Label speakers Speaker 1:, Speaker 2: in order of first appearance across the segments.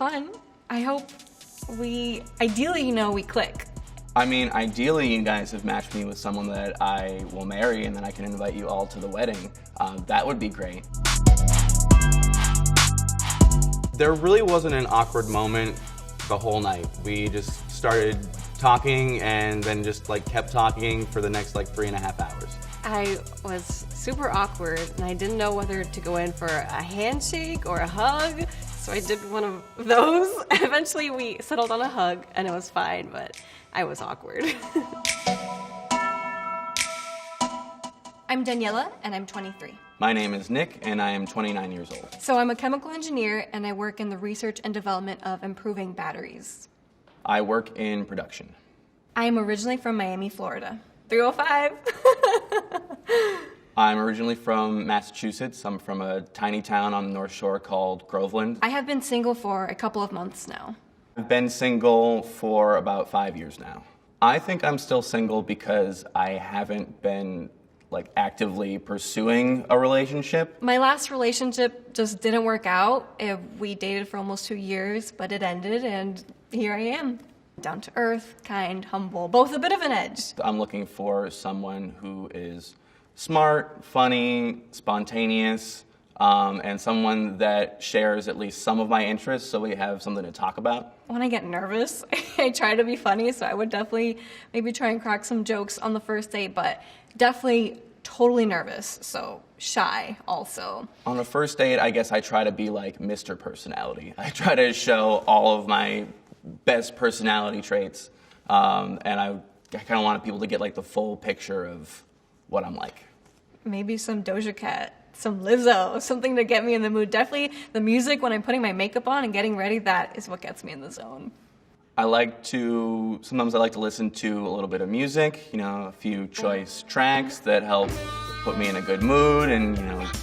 Speaker 1: fun. I hope ideally, we click.
Speaker 2: I mean, ideally you guys have matched me with someone that I will marry and then I can invite you all to the wedding. That would be great. There really wasn't an awkward moment the whole night. We just started talking and then just kept talking for the next 3.5 hours.
Speaker 1: I was super awkward and I didn't know whether to go in for a handshake or a hug, so I did one of those. Eventually we settled on a hug and it was fine, but I was awkward. I'm Daniela and I'm 23.
Speaker 2: My name is Nick and I am 29 years old.
Speaker 1: So I'm a chemical engineer and I work in the research and development of improving batteries.
Speaker 2: I work in production.
Speaker 1: I am originally from Miami, Florida. 305.
Speaker 2: I'm originally from Massachusetts. I'm from a tiny town on the North Shore called Groveland.
Speaker 1: I have been single for a couple of months now.
Speaker 2: I've been single for about 5 years now. I think I'm still single because I haven't been actively pursuing a relationship.
Speaker 1: My last relationship just didn't work out. We dated for almost 2 years, but it ended and here I am. Down to earth, kind, humble, both a bit of an edge.
Speaker 2: I'm looking for someone who is smart, funny, spontaneous, and someone that shares at least some of my interests so we have something to talk about.
Speaker 1: When I get nervous, I try to be funny, so I would definitely maybe try and crack some jokes on the first date, but definitely totally nervous, so shy also.
Speaker 2: On a first date, I guess I try to be like Mr. Personality. I try to show all of my best personality traits, and I kind of want people to get the full picture of what I'm like.
Speaker 1: Maybe some Doja Cat, some Lizzo, something to get me in the mood. Definitely the music when I'm putting my makeup on and getting ready, that is what gets me in the zone.
Speaker 2: Sometimes I like to listen to a little bit of music, a few choice tracks that help put me in a good mood and,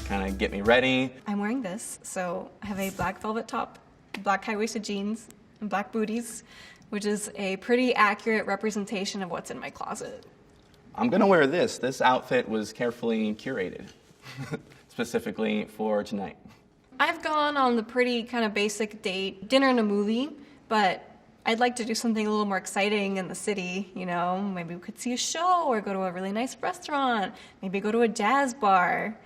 Speaker 2: kind of get me ready.
Speaker 1: I'm wearing this, so I have a black velvet top, black high-waisted jeans, and black booties, which is a pretty accurate representation of what's in my closet.
Speaker 2: I'm gonna wear this. This outfit was carefully curated, specifically for tonight.
Speaker 1: I've gone on the pretty kind of basic date, dinner and a movie, but I'd like to do something a little more exciting in the city, maybe we could see a show or go to a really nice restaurant, maybe go to a jazz bar.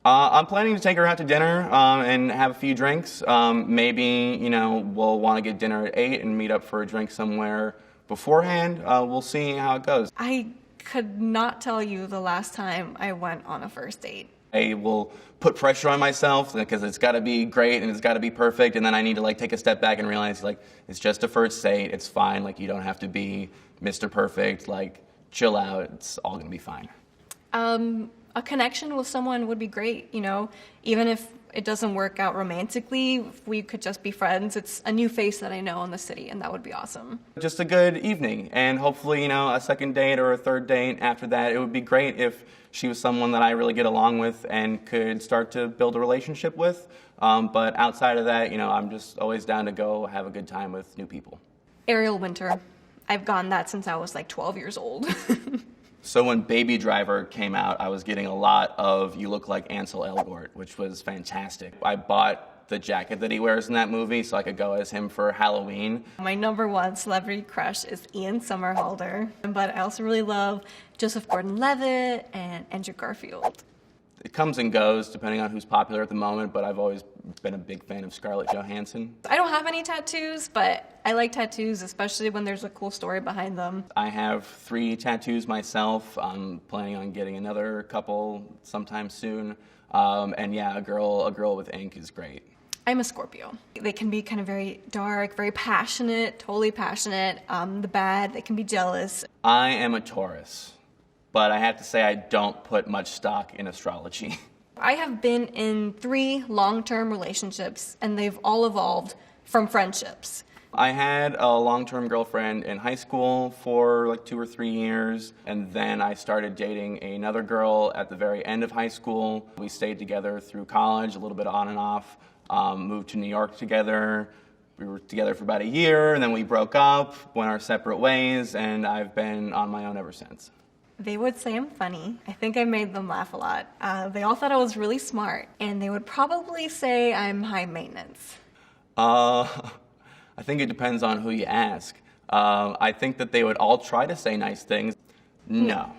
Speaker 2: I'm planning to take her out to dinner and have a few drinks. Maybe, we'll want to get dinner at 8 and meet up for a drink somewhere beforehand. We'll see how it goes.
Speaker 1: I could not tell you the last time I went on a first date.
Speaker 2: I will put pressure on myself because it's got to be great and it's got to be perfect, and then I need to take a step back and realize it's just a first date. It's fine. You don't have to be Mr. Perfect. Chill out. It's all gonna be fine.
Speaker 1: A connection with someone would be great. Even if it doesn't work out romantically, if we could just be friends. It's a new face that I know in the city, and that would be awesome.
Speaker 2: Just a good evening, and hopefully, a second date or a third date after that. It would be great if she was someone that I really get along with and could start to build a relationship with. But outside of that, I'm just always down to go have a good time with new people.
Speaker 1: Ariel Winter. I've gone that since I was 12 years old.
Speaker 2: So when Baby Driver came out, I was getting a lot of "You look like Ansel Elgort," which was fantastic. I bought the jacket that he wears in that movie so I could go as him for Halloween.
Speaker 1: My number one celebrity crush is Ian Somerhalder, but I also really love Joseph Gordon-Levitt and Andrew Garfield.
Speaker 2: It comes and goes depending on who's popular at the moment, but I've always been a big fan of Scarlett Johansson.
Speaker 1: I don't have any tattoos, but I like tattoos, especially when there's a cool story behind them.
Speaker 2: I have 3 tattoos myself. I'm planning on getting another couple sometime soon. And yeah, a girl with ink is great.
Speaker 1: I'm a Scorpio. They can be kind of very dark, very passionate, totally passionate. The bad, they can be jealous.
Speaker 2: I am a Taurus. But I have to say I don't put much stock in astrology.
Speaker 1: I have been in 3 long-term relationships, and they've all evolved from friendships.
Speaker 2: I had a long-term girlfriend in high school for 2 or 3 years, and then I started dating another girl at the very end of high school. We stayed together through college, a little bit on and off, moved to New York together. We were together for about a year, and then we broke up, went our separate ways, and I've been on my own ever since.
Speaker 1: They would say I'm funny. I think I made them laugh a lot. They all thought I was really smart, and they would probably say I'm high maintenance.
Speaker 2: Uh, I think it depends on who you ask. I think that they would all try to say nice things. No.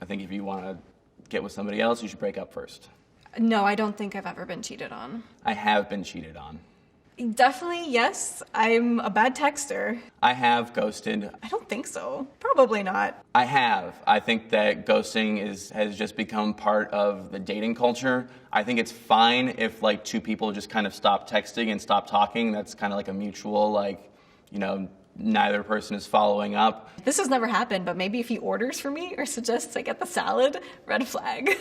Speaker 2: I think if you want to get with somebody else, you should break up first.
Speaker 1: No, I don't think I've ever been cheated on.
Speaker 2: I have been cheated on.
Speaker 1: Definitely, yes. I'm a bad texter.
Speaker 2: I have ghosted.
Speaker 1: I don't think so. Probably not.
Speaker 2: I have. I think that ghosting has just become part of the dating culture. I think it's fine if like two people just kind of stop texting and stop talking. That's kind of like a mutual, like, you know, neither person is following up.
Speaker 1: This has never happened, but maybe if he orders for me or suggests I get the salad, red flag.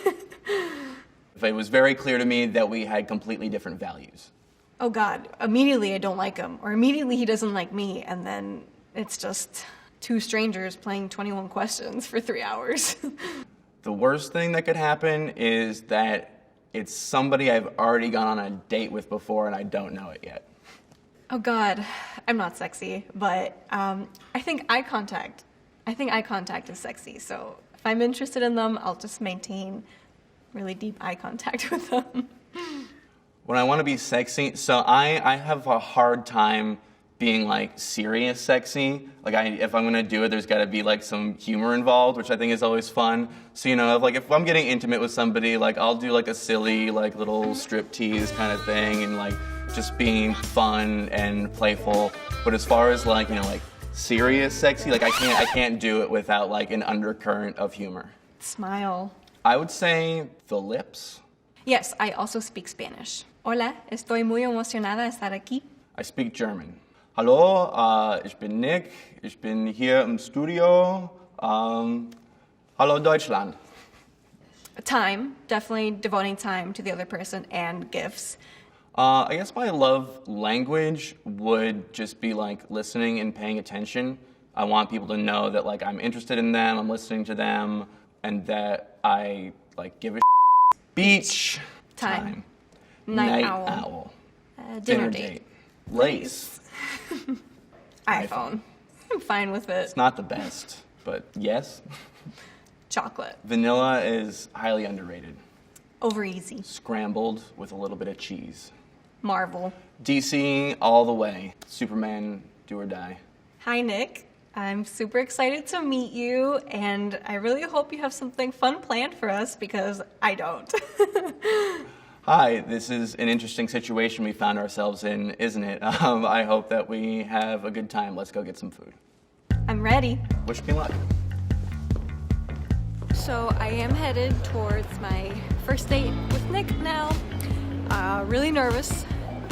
Speaker 2: If it was very clear to me that we had completely different values.
Speaker 1: Oh God, immediately I don't like him, or immediately he doesn't like me, and then it's just two strangers playing 21 questions for 3 hours.
Speaker 2: The worst thing that could happen is that it's somebody I've already gone on a date with before and I don't know it yet.
Speaker 1: Oh God, I'm not sexy, but I think eye contact is sexy. So if I'm interested in them, I'll just maintain really deep eye contact with them.
Speaker 2: When I want to be sexy, so I have a hard time being like serious sexy. Like if I'm gonna do it, there's got to be like some humor involved, which I think is always fun. So you know, if I'm getting intimate with somebody, like I'll do like a silly like little strip tease kind of thing, and like just being fun and playful. But as far as like, you know, like serious sexy, like I can't do it without like an undercurrent of humor.
Speaker 1: Smile.
Speaker 2: I would say the lips.
Speaker 1: Yes, I also speak Spanish. Hola, estoy muy emocionada de estar aquí.
Speaker 2: I speak German. Hallo, ich bin Nick. Ich bin hier im Studio. Hallo Deutschland.
Speaker 1: Time, definitely devoting time to the other person and gifts.
Speaker 2: I guess my love language would just be like listening and paying attention. I want people to know that like I'm interested in them, I'm listening to them, and that I like give a beach
Speaker 1: Time.
Speaker 2: time.
Speaker 1: Night owl. Dinner date.
Speaker 2: Lace.
Speaker 1: iPhone. I'm fine with it.
Speaker 2: It's not the best, but yes.
Speaker 1: Chocolate.
Speaker 2: Vanilla is highly underrated.
Speaker 1: Over easy.
Speaker 2: Scrambled with a little bit of cheese.
Speaker 1: Marvel.
Speaker 2: DC all the way. Superman, do or die.
Speaker 1: Hi, Nick. I'm super excited to meet you, and I really hope you have something fun planned for us because I don't.
Speaker 2: Hi, this is an interesting situation we found ourselves in, isn't it? I hope that we have a good time. Let's go get some food.
Speaker 1: I'm ready.
Speaker 2: Wish me luck.
Speaker 1: So I am headed towards my first date with Nick now. Really nervous.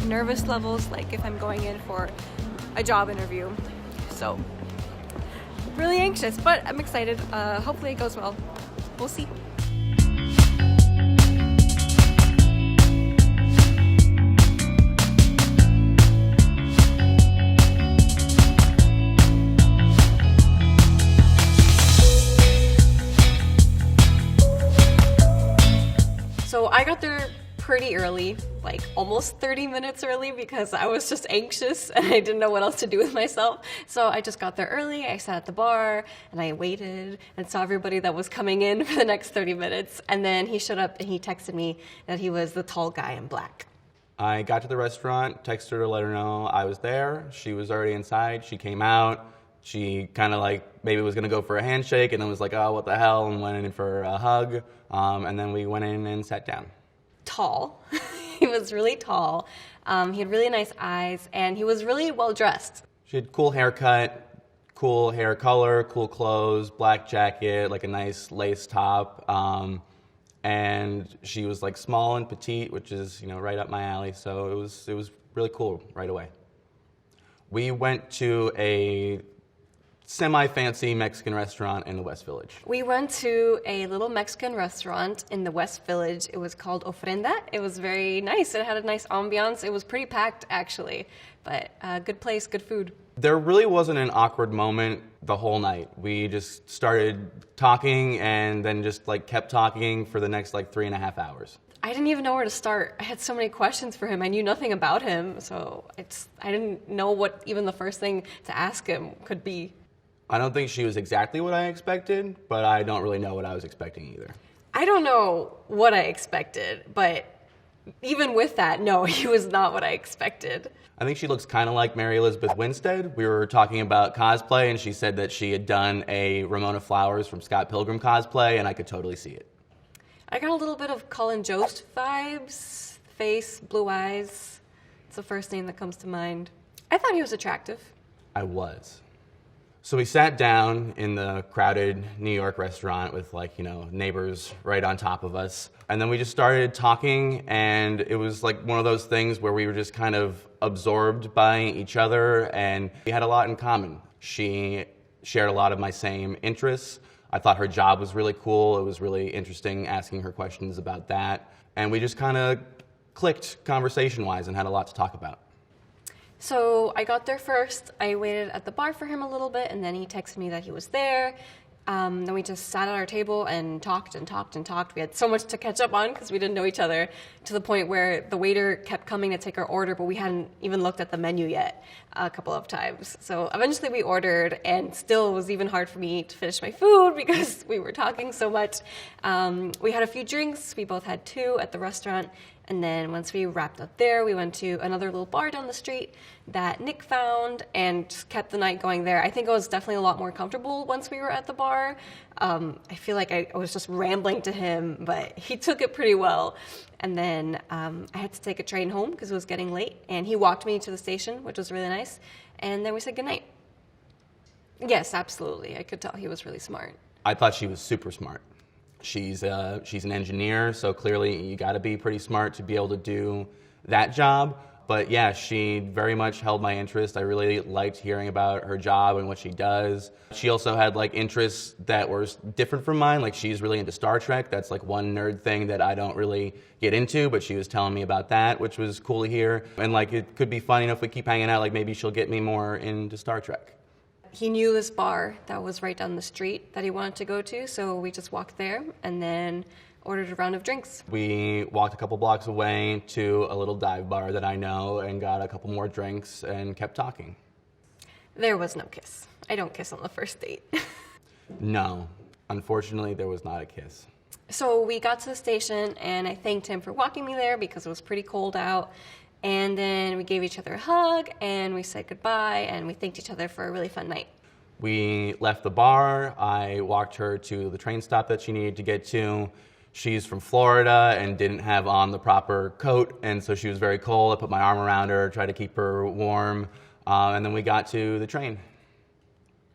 Speaker 1: Nervous levels like if I'm going in for a job interview. So really anxious, but I'm excited. Hopefully it goes well. We'll see. So I got there pretty early, like almost 30 minutes early because I was just anxious and I didn't know what else to do with myself. So I just got there early, I sat at the bar and I waited and saw everybody that was coming in for the next 30 minutes. And then he showed up and he texted me that he was the tall guy in black.
Speaker 2: I got to the restaurant, texted her to let her know I was there. She was already inside. She came out. She kind of like maybe was going to go for a handshake and then was like, oh, what the hell, and went in for a hug. And then we went in and sat down.
Speaker 1: Tall. He was really tall. He had really nice eyes and he was really well dressed.
Speaker 2: She had cool haircut, cool hair color, cool clothes, black jacket, like a nice lace top. And she was like small and petite, which is, you know, right up my alley. So it was really cool right away. We went to a semi-fancy Mexican restaurant in the West Village.
Speaker 1: We went to a little Mexican restaurant in the West Village. It was called Ofrenda. It was very nice. It had a nice ambiance. It was pretty packed, actually, but good place, good food.
Speaker 2: There really wasn't an awkward moment the whole night. We just started talking and then just like kept talking for the next like 3.5 hours.
Speaker 1: I didn't even know where to start. I had so many questions for him. I knew nothing about him, so I didn't know what even the first thing to ask him could be.
Speaker 2: I don't think she was exactly what I expected, but I don't really know what I was expecting either.
Speaker 1: I don't know what I expected, but Even with that, no, he was not what I expected.
Speaker 2: I think she looks kind of like Mary Elizabeth Winstead. We were talking about cosplay, and she said that she had done a Ramona Flowers from Scott Pilgrim cosplay, and I could totally see it.
Speaker 1: I got a little bit of Colin Jost vibes. Face, blue eyes. It's the first name that comes to mind. I thought he was attractive.
Speaker 2: I was. So we sat down in the crowded New York restaurant with neighbors right on top of us. And then we just started talking, and it was like one of those things where we were just kind of absorbed by each other, and we had a lot in common. She shared a lot of my same interests. I thought her job was really cool. It was really interesting asking her questions about that. And we just kind of clicked conversation-wise and had a lot to talk about.
Speaker 1: So I got there first. I waited at the bar for him a little bit, and then he texted me that he was there. Then we just sat at our table and talked and talked and talked. We had so much to catch up on because we didn't know each other, to the point where the waiter kept coming to take our order, but we hadn't even looked at the menu yet a couple of times. So eventually we ordered, and still it was even hard for me to finish my food because we were talking so much. We had a few drinks. We both had 2 at the restaurant. And then once we wrapped up there, we went to another little bar down the street that Nick found and just kept the night going there. I think I was definitely a lot more comfortable once we were at the bar. I feel like I was just rambling to him, but he took it pretty well. And then I had to take a train home because it was getting late, and he walked me to the station, which was really nice. And then we said goodnight. Yes, absolutely. I could tell he was really smart.
Speaker 2: I thought she was super smart. She's an engineer, so clearly you got to be pretty smart to be able to do that job. But yeah, she very much held my interest. I really liked hearing about her job and what she does. She also had interests that were different from mine. Like, she's really into Star Trek. That's one nerd thing that I don't really get into, but she was telling me about that, which was cool to hear. And it could be fun, if we keep hanging out, maybe she'll get me more into Star Trek.
Speaker 1: He knew this bar that was right down the street that he wanted to go to, so we just walked there and then ordered a round of drinks.
Speaker 2: We walked a couple blocks away to a little dive bar that I know and got a couple more drinks and kept talking.
Speaker 1: There was no kiss. I don't kiss on the first date.
Speaker 2: No, unfortunately, there was not a kiss.
Speaker 1: So we got to the station, and I thanked him for walking me there because it was pretty cold out. And then we gave each other a hug, and we said goodbye, and we thanked each other for a really fun night.
Speaker 2: We left the bar. I walked her to the train stop that she needed to get to. She's from Florida and didn't have on the proper coat, and so she was very cold. I put my arm around her, tried to keep her warm, and then we got to the train.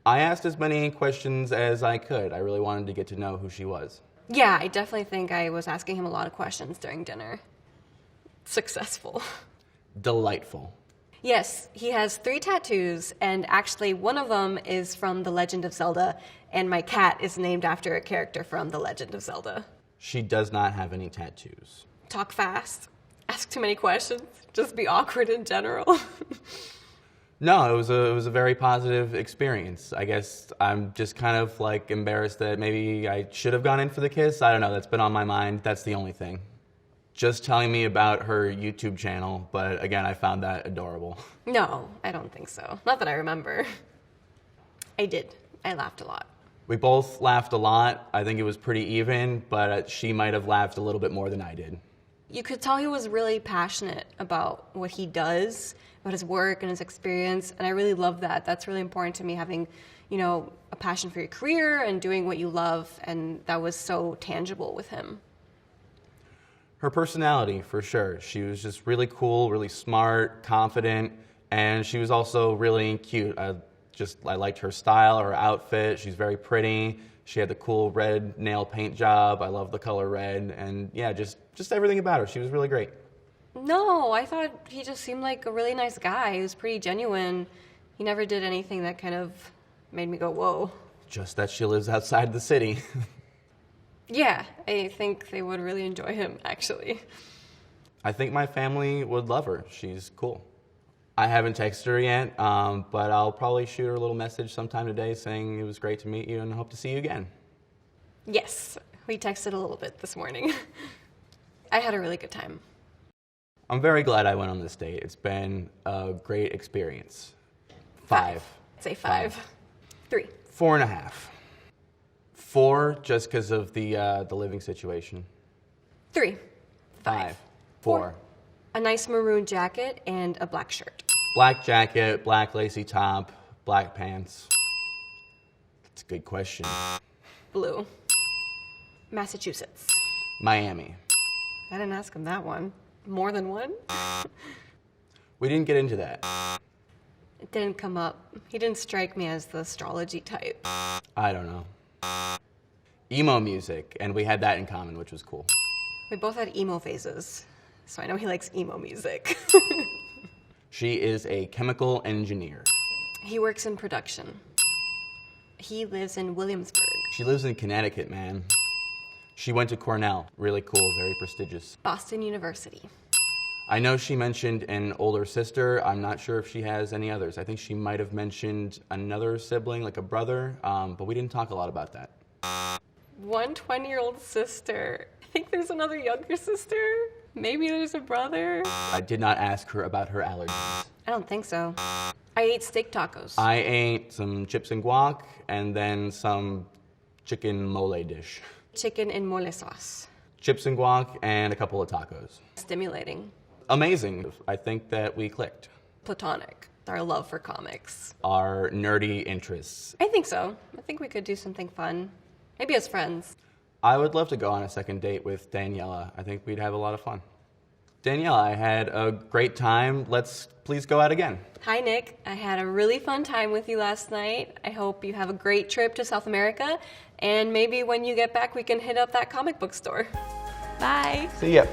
Speaker 2: I asked as many questions as I could. I really wanted to get to know who she was.
Speaker 1: Yeah, I definitely think I was asking him a lot of questions during dinner. Successful.
Speaker 2: Delightful.
Speaker 1: Yes, he has 3 tattoos, and actually one of them is from The Legend of Zelda, and my cat is named after a character from The Legend of Zelda.
Speaker 2: She does not have any tattoos.
Speaker 1: Talk fast, ask too many questions, just be awkward in general.
Speaker 2: No, it was a very positive experience. I guess I'm just kind of embarrassed that maybe I should have gone in for the kiss. I don't know, that's been on my mind. That's the only thing. Just telling me about her YouTube channel, but again, I found that adorable.
Speaker 1: No, I don't think so. Not that I remember. I did. I laughed a lot.
Speaker 2: We both laughed a lot. I think it was pretty even, but she might have laughed a little bit more than I did.
Speaker 1: You could tell he was really passionate about what he does, about his work and his experience, and I really love that. That's really important to me, having, a passion for your career and doing what you love, and that was so tangible with him.
Speaker 2: Her personality, for sure. She was just really cool, really smart, confident, and she was also really cute. I liked her style, her outfit. She's very pretty. She had the cool red nail paint job. I love the color red, and yeah, just everything about her. She was really great.
Speaker 1: No, I thought he just seemed like a really nice guy. He was pretty genuine. He never did anything that kind of made me go, whoa.
Speaker 2: Just that she lives outside the city.
Speaker 1: Yeah, I think they would really enjoy him, actually.
Speaker 2: I think my family would love her. She's cool. I haven't texted her yet, but I'll probably shoot her a little message sometime today saying it was great to meet you and hope to see you again.
Speaker 1: Yes, we texted a little bit this morning. I had a really good time.
Speaker 2: I'm very glad I went on this date. It's been a great experience. 5.
Speaker 1: Say 5. 3.
Speaker 2: 4.5. 4 just because of the living situation.
Speaker 1: 3.
Speaker 2: 5. 4.
Speaker 1: A nice maroon jacket and a black shirt.
Speaker 2: Black jacket, black lacy top, black pants. That's a good question.
Speaker 1: Blue. Massachusetts.
Speaker 2: Miami.
Speaker 1: I didn't ask him that one. More than one?
Speaker 2: We didn't get into that.
Speaker 1: It didn't come up. He didn't strike me as the astrology type.
Speaker 2: I don't know. Emo music, and we had that in common, which was cool.
Speaker 1: We both had emo phases, so I know he likes emo music.
Speaker 2: She is a chemical engineer.
Speaker 1: He works in production. He lives in Williamsburg.
Speaker 2: She lives in Connecticut, man. She went to Cornell. Really cool, very prestigious.
Speaker 1: Boston University.
Speaker 2: I know she mentioned an older sister. I'm not sure if she has any others. I think she might have mentioned another sibling, like a brother, but we didn't talk a lot about that.
Speaker 1: One 20-year-old sister. I think there's another younger sister. Maybe there's a brother.
Speaker 2: I did not ask her about her allergies.
Speaker 1: I don't think so. I ate steak tacos.
Speaker 2: I ate some chips and guac and then some chicken mole dish.
Speaker 1: Chicken and mole sauce.
Speaker 2: Chips and guac and a couple of tacos.
Speaker 1: Stimulating.
Speaker 2: Amazing. I think that we clicked.
Speaker 1: Platonic. Our love for comics.
Speaker 2: Our nerdy interests.
Speaker 1: I think so. I think we could do something fun. Maybe as friends.
Speaker 2: I would love to go on a second date with Daniela. I think we'd have a lot of fun. Daniela, I had a great time. Let's please go out again.
Speaker 1: Hi, Nick. I had a really fun time with you last night. I hope you have a great trip to South America. And maybe when you get back, we can hit up that comic book store. Bye.
Speaker 2: See ya.